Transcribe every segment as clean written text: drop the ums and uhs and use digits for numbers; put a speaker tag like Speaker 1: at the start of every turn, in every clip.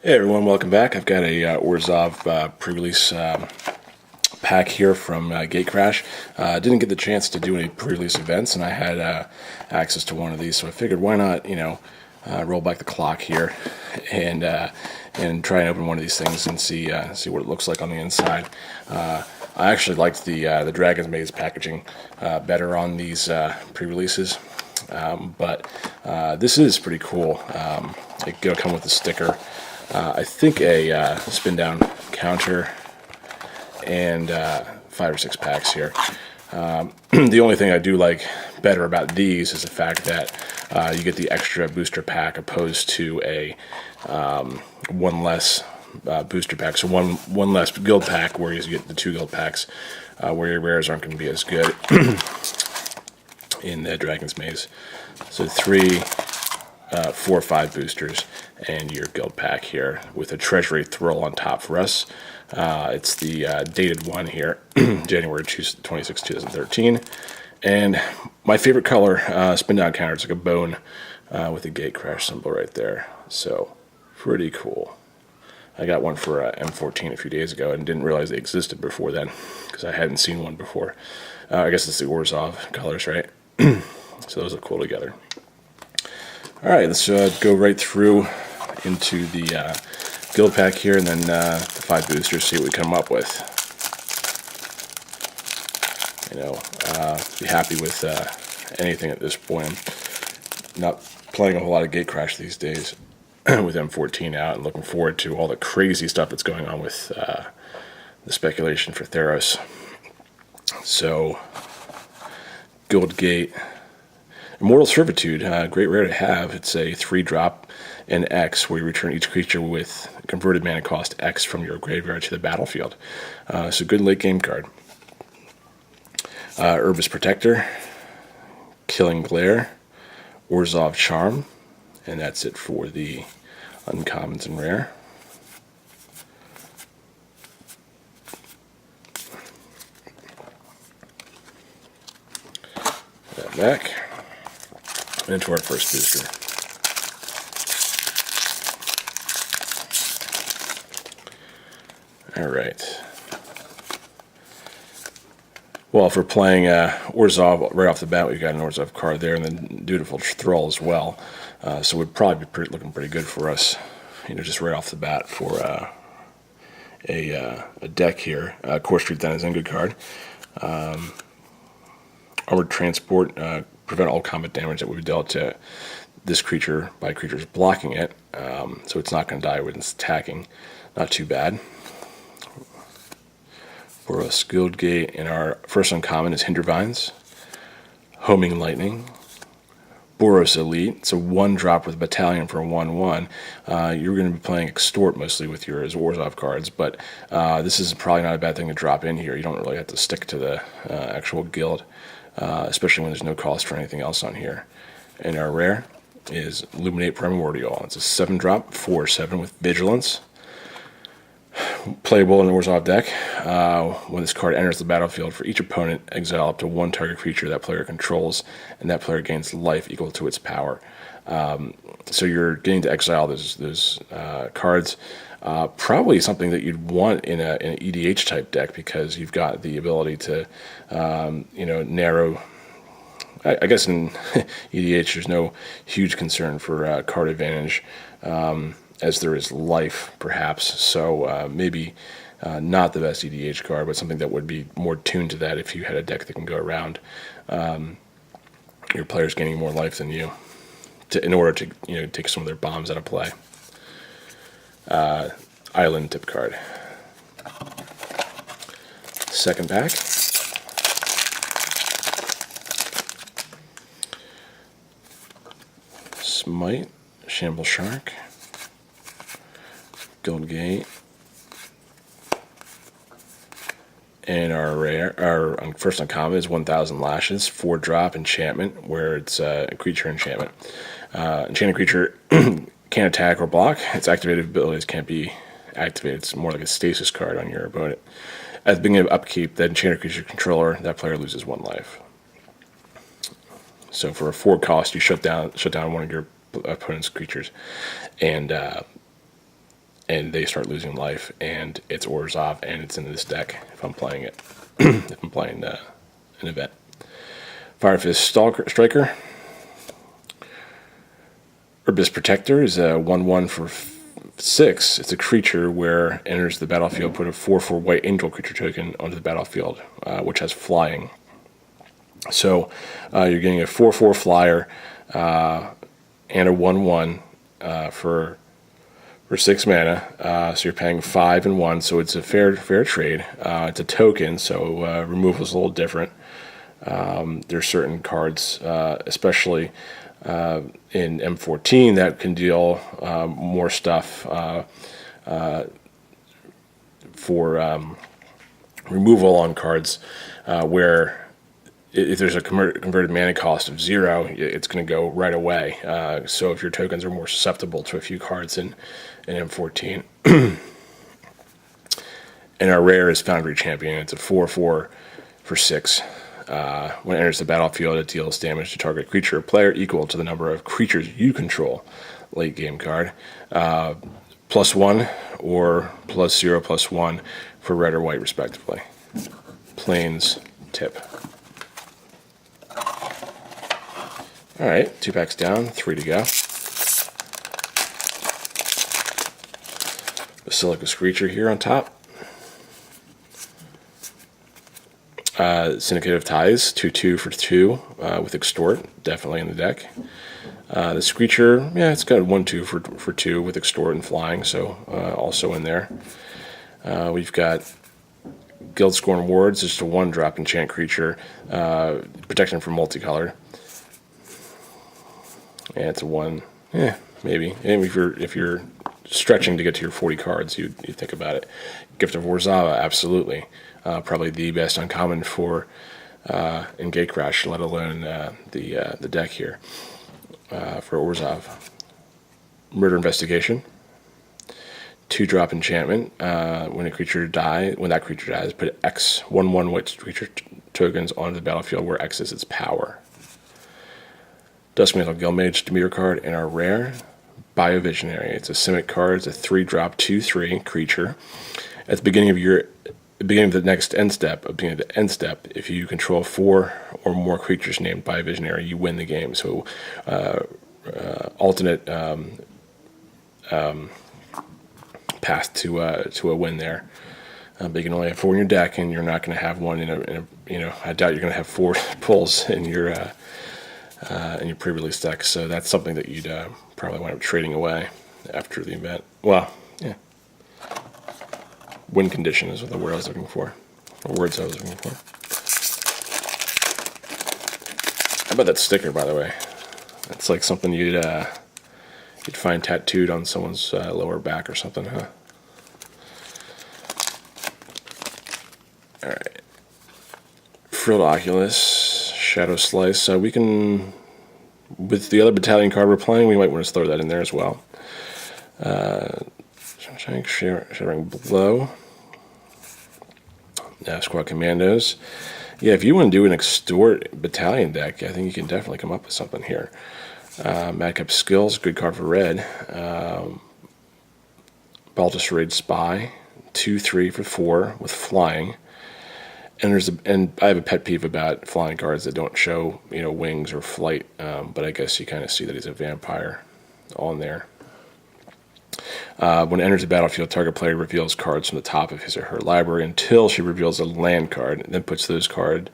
Speaker 1: Hey everyone, welcome back. I've got a Orzhov pre-release pack here from Gatecrash. Didn't get the chance to do any pre-release events, and I had access to one of these, so I figured why not, roll back the clock here and try and open one of these things and see what it looks like on the inside. I actually liked the Dragon's Maze packaging better on these pre-releases, but this is pretty cool. It'll come with a sticker. I think a spin down counter and 5 or 6 packs here. The only thing I do like better about these is the fact that you get the extra booster pack opposed to a one less booster pack. So one less guild pack, whereas you get the 2 guild packs where your rares aren't going to be as good in the Dragon's Maze. So 3, 4 or 5 boosters and your guild pack here with a treasury thrill on top for us. It's the dated one here, January 26, 2013. And my favorite color, spin down counter, it's like a bone with a Gatecrash symbol right there. So pretty cool. I got one for M14 a few days ago and didn't realize they existed before then because I hadn't seen one before. I guess it's the Orzhov colors, right? So those look cool together. All right, let's go right through into the guild pack here, and then the 5 boosters, see what we come up with. Be happy with anything at this point. I'm not playing a whole lot of Gatecrash these days with M14 out, and looking forward to all the crazy stuff that's going on with the speculation for Theros. So, Guild Gate. Immortal Servitude, great rare to have. It's a 3-drop and X, where you return each creature with converted mana cost X from your graveyard to the battlefield. So good late game card. Herbis Protector, Killing Glare, Orzhov Charm, and that's it for the uncommons and rare. Put that back. Into our first booster. Alright. Well, if we're playing Orzhov right off the bat, we've got an Orzhov card there, and then Dutiful Thrall as well. So it would probably be looking pretty good for us, just right off the bat for a deck here. Core Street Denizen, good card. Armored Transport, prevent all combat damage that would be dealt to this creature by creatures blocking it, so it's not going to die when it's attacking. Not too bad. For us, Guild Gate, and our first uncommon is Hindervines, Homing Lightning, Boros Elite. It's a 1-drop with Battalion for a 1/1. You're going to be playing Extort mostly with your Orzhov cards, but this is probably not a bad thing to drop in here. You don't really have to stick to the actual guild. Especially when there's no cost for anything else on here. And our rare is Illuminate Primordial. It's a 7-drop, 4/7 with Vigilance. Playable in the Orzhov deck. When this card enters the battlefield, for each opponent, exile up to 1 target creature that player controls, and that player gains life equal to its power. So you're getting to exile those cards. Probably something that you'd want in an EDH type deck, because you've got the ability to, narrow. I guess in EDH there's no huge concern for card advantage, as there is life, perhaps. So maybe not the best EDH card, but something that would be more tuned to that if you had a deck that can go around your players gaining more life than you, in order to take some of their bombs out of play. Island tip card. Second pack. Smite, Shamble Shark, Guild Gate, and our first uncommon is 1,000 Lashes, 4-drop enchantment, where it's a creature enchantment. Enchanted creature can't attack or block. Its activated abilities can't be activated. It's more like a stasis card on your opponent. At the beginning of upkeep, the enchanted creature controller, that player loses 1 life. So for a 4 cost, you shut down one of your opponent's creatures, and and they start losing life, and it's Orzhov, and it's in this deck if I'm playing it, if I'm playing an event. Firefist Striker. Herbis Protector is a 1/1 for 6. It's a creature where enters the battlefield, put a 4/4 white angel creature token onto the battlefield, which has flying. So you're getting a 4/4 flyer and a 1/1 for 6 mana. So you're paying 5 and 1. So it's a fair trade. It's a token, so removal is a little different. There's certain cards, especially in M14, that can deal more stuff for removal on cards where if there's a converted mana cost of 0, it's going to go right away. So if your tokens are more susceptible to a few cards in M14. And our rare is Foundry Champion. It's a 4/4 for 6. When it enters the battlefield, it deals damage to target creature or player equal to the number of creatures you control. Late game card. +1 or +0/+1 for red or white, respectively. Plains tip. All right, 2 packs down, 3 to go. Basilica Screecher here on top. Syndicate of Ties, 2/2 for 2 with Extort, definitely in the deck. The Screecher, yeah, it's got 1/2 for 2 with Extort and Flying, so also in there. We've got Guildscorn Wards, just a 1-drop enchant creature, protection from multicolor. And it's a 1, maybe. And if you're stretching to get to your 40 cards, you think about it. Gift of Orzhov, absolutely. Probably the best uncommon for in Gatecrash, let alone the deck here for Orzhov. Murder Investigation. 2-drop enchantment. When that creature dies, put X 1/1 white creature tokens onto the battlefield where X is its power. Duskmantle Guildmage Demeter card, and our rare, Biovisionary. It's a Simic card. It's a 3-drop 2/3 creature. At the beginning of the next end step, if you control 4 or more creatures named Biovisionary, you win the game. So alternate path to a win there. But you can only have 4 in your deck, and you're not going to have one in a I doubt you're going to have 4 pulls in your pre-release deck. So that's something that you'd probably wind up trading away after the event. Well, yeah. Win condition is the word I was looking for. Or words I was looking for. How about that sticker, by the way? That's like something you'd find tattooed on someone's lower back or something, huh? All right. Frilled Oculus, Shadow Slice. We can, with the other battalion card we're playing, we might want to throw that in there as well. Shattering Blow. Squad Commandos. Yeah, if you want to do an Extort battalion deck, I think you can definitely come up with something here. Madcap Skills, good card for red. Baltus Raid Spy, 2/3 for 4 with Flying. And I have a pet peeve about flying cards that don't show wings or flight, but I guess you kind of see that he's a vampire on there. When it enters the battlefield, target player reveals cards from the top of his or her library until she reveals a land card, and then puts those cards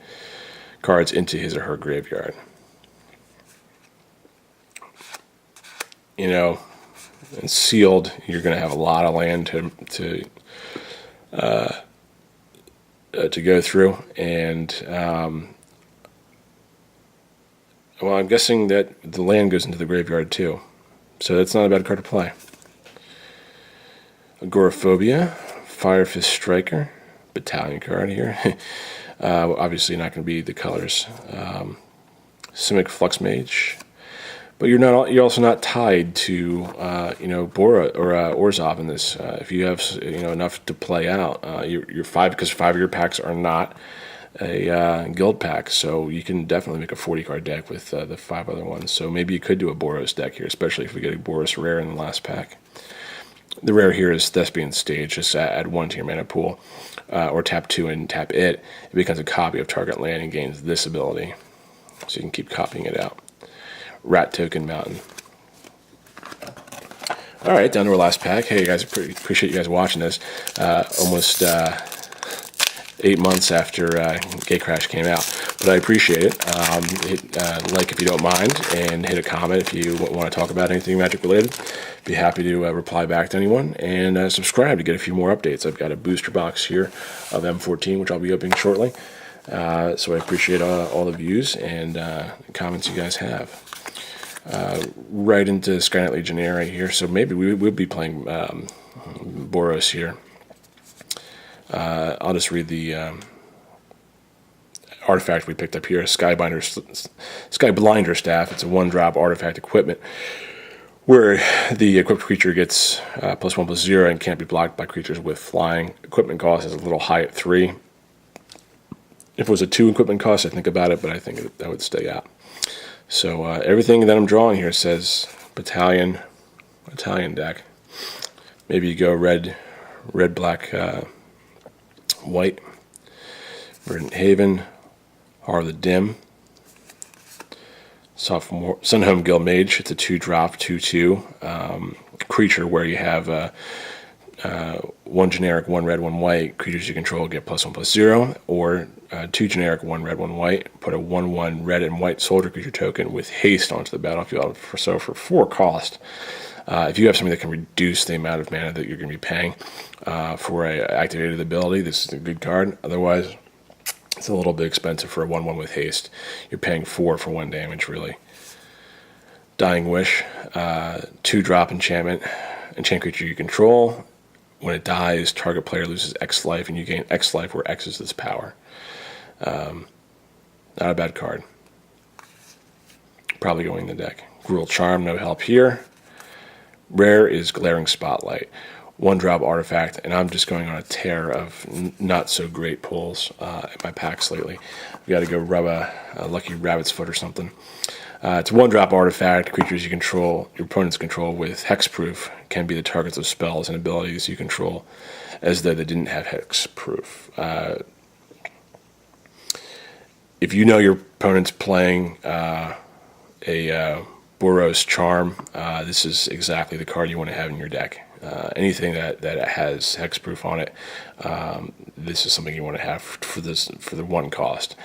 Speaker 1: into his or her graveyard. And sealed, you're going to have a lot of land to go through, and I'm guessing that the land goes into the graveyard too, so that's not a bad card to play. Agoraphobia, Firefist Striker, battalion card here. Obviously not going to be the colors. Simic Flux Mage, but you're also not tied to Bora or Orzhov in this. If you have enough to play out, you're 5, because 5 of your packs are not a guild pack, so you can definitely make a 40 card deck with the 5 other ones. So maybe you could do a Boros deck here, especially if we get a Boros rare in the last pack. The rare here is Thespian Stage. Just add 1 to your mana pool, or tap 2 and tap it. It becomes a copy of target land and gains this ability. So you can keep copying it out. Rat Token Mountain. All right, down to our last pack. Hey guys, appreciate you guys watching this. Almost 8 months after Gatecrash came out, but I appreciate it. Hit like if you don't mind, and hit a comment if you want to talk about anything Magic related. Be happy to reply back to anyone, and subscribe to get a few more updates. I've got a booster box here of M14, which I'll be opening shortly. So I appreciate all the views and comments you guys have. Right into Skynet Legionnaire right here. So maybe we'll be playing Boros here. I'll just read the artifact we picked up here. Skyblinder Staff. It's a 1-drop artifact equipment where the equipped creature gets +1/+0 and can't be blocked by creatures with flying. Equipment cost is a little high at 3. If it was a 2 equipment cost, I'd think about it, but I think that would stay out. So everything that I'm drawing here says battalion deck. Maybe you go red, black, white. Verdant Haven, Horror of the Dim. Sophomore Sunhome Guild Mage. It's a 2-drop, 2/2 creature where you have 1 generic, 1 red, 1 white. Creatures you control get +1/+0, or 2 generic, 1 red, 1 white. Put a 1/1 red and white soldier creature token with haste onto the battlefield. So for 4 cost, if you have something that can reduce the amount of mana that you're going to be paying for a activated ability, this is a good card. Otherwise, it's a little bit expensive for a 1/1 with haste. You're paying 4 for 1 damage, really. Dying Wish, 2-drop enchantment. Enchant creature you control. When it dies, target player loses X life, and you gain X life, where X is this power. Not a bad card. Probably going in the deck. Gruel Charm, no help here. Rare is Glaring Spotlight. 1-drop artifact, and I'm just going on a tear of not so great pulls in my packs lately. I've got to go rub a lucky rabbit's foot or something. It's a 1-drop artifact. Creatures you control, your opponents control with hexproof, can be the targets of spells and abilities you control, as though they didn't have hexproof. If you know your opponent's playing a Boros Charm, this is exactly the card you want to have in your deck. Anything that has hexproof on it, this is something you want to have for the 1 cost.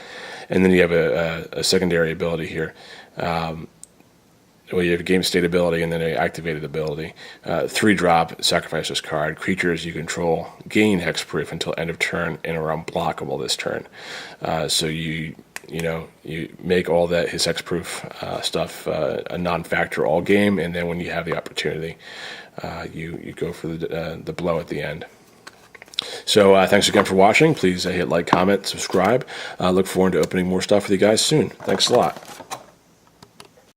Speaker 1: And then you have a secondary ability here. Well, you have a game state ability and then an activated ability. 3-drop, sacrifice this card. Creatures you control gain hexproof until end of turn and are unblockable this turn. So you make all that his hexproof stuff a non-factor all game, and then when you have the opportunity, you go for the blow at the end. So thanks again for watching. Please hit like, comment, subscribe. Look forward to opening more stuff with you guys soon. Thanks a lot.